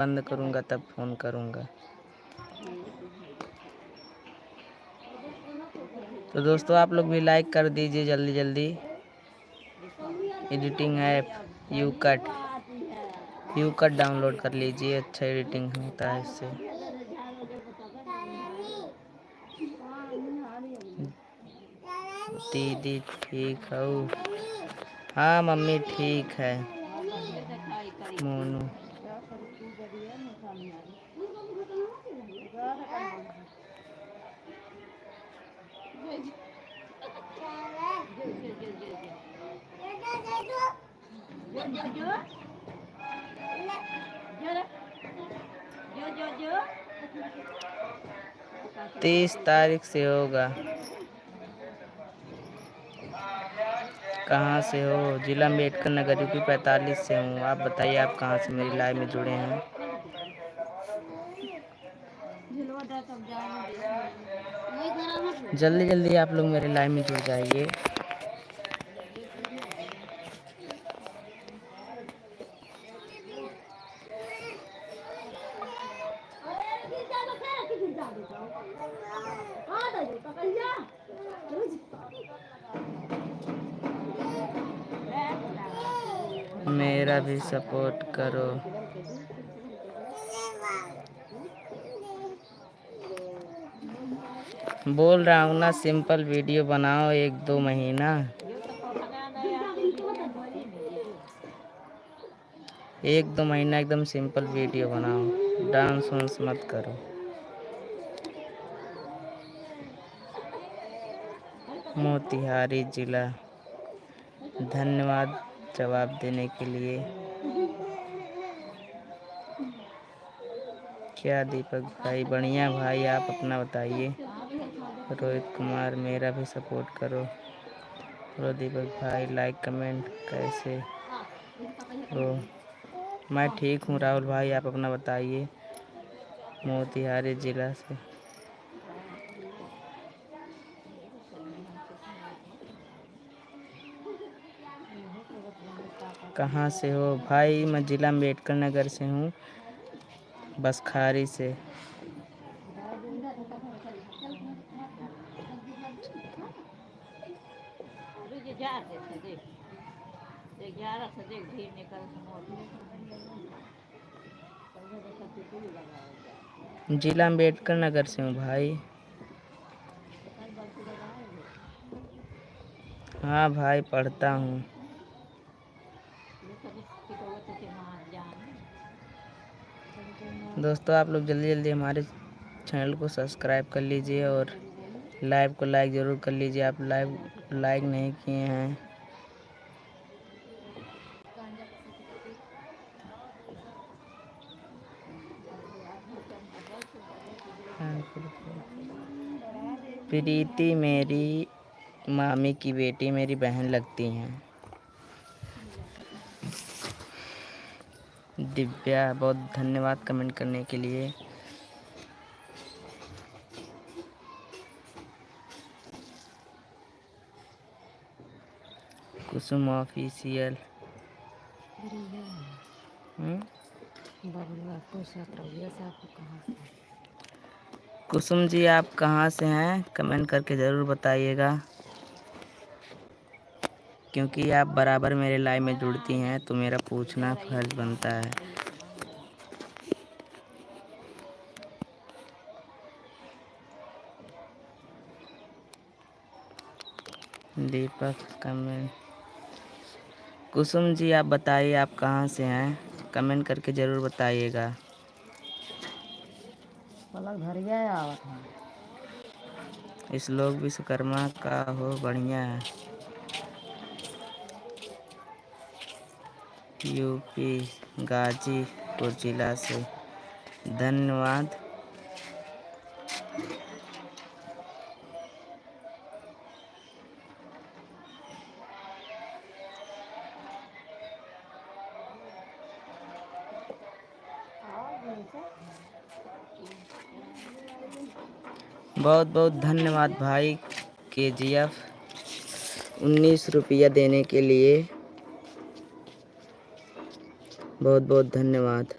बंद करूँगा तब फ़ोन करूँगा। तो दोस्तों आप लोग भी लाइक कर दीजिए जल्दी जल्दी। एडिटिंग ऐप यूकट डाउनलोड कर लीजिए, अच्छा एडिटिंग होता है इससे। दीदी ठीक हो? हाँ मम्मी ठीक है। मोनू जो 30 तारीख से होगा। कहाँ से हो? जिला अम्बेडकर नगर यूपी 45 से हूँ। आप बताइए आप कहाँ से मेरी लाइव में जुड़े हैं? जल्दी जल्दी आप लोग मेरे लाइव में जुड़ जाइए। मेरा भी सपोर्ट करो। बोल रहा हूँ ना, सिंपल वीडियो बनाओ 1-2 महीना। 1-2 महीना एकदम सिंपल वीडियो बनाओ, डांस वांस मत करो। मोतिहारी जिला। धन्यवाद जवाब देने के लिए। क्या दीपक भाई? बढ़िया भाई, आप अपना बताइए। रोहित कुमार, मेरा भी सपोर्ट करो। बोलो दीपक भाई, लाइक कमेंट कैसे हो? मैं ठीक हूँ राहुल भाई, आप अपना बताइए। मोतिहारी जिला से। कहाँ से हो भाई? मैं जिला अम्बेडकर नगर से हूँ, बसखारी से। जिला अम्बेडकर नगर से हूँ भाई। हाँ भाई, पढ़ता हूँ। दोस्तों आप लोग जल्दी जल्दी हमारे चैनल को सब्सक्राइब कर लीजिए और लाइव को लाइक ज़रूर कर लीजिए। आप लाइव लाइक नहीं किए हैं। प्रीति मेरी मामी की बेटी, मेरी बहन लगती हैं। दिव्या, बहुत धन्यवाद कमेंट करने के लिए। कुसुम ऑफिशियल। कुसुम जी आप कहाँ से हैं? कमेंट करके ज़रूर बताइएगा, क्योंकि आप बराबर मेरे लाइव में जुड़ती हैं तो मेरा पूछना फर्ज बनता है। दीपक कमेंट। कुसुम जी आप बताइए आप कहाँ से हैं? कमेंट करके ज़रूर बताइएगा। इस लोग विश्वकर्मा का हो, बढ़िया है। यूपी गाजीपुर जिला से। धन्यवाद। बहुत बहुत धन्यवाद भाई KGF 19 रुपया देने के लिए। बहुत बहुत धन्यवाद।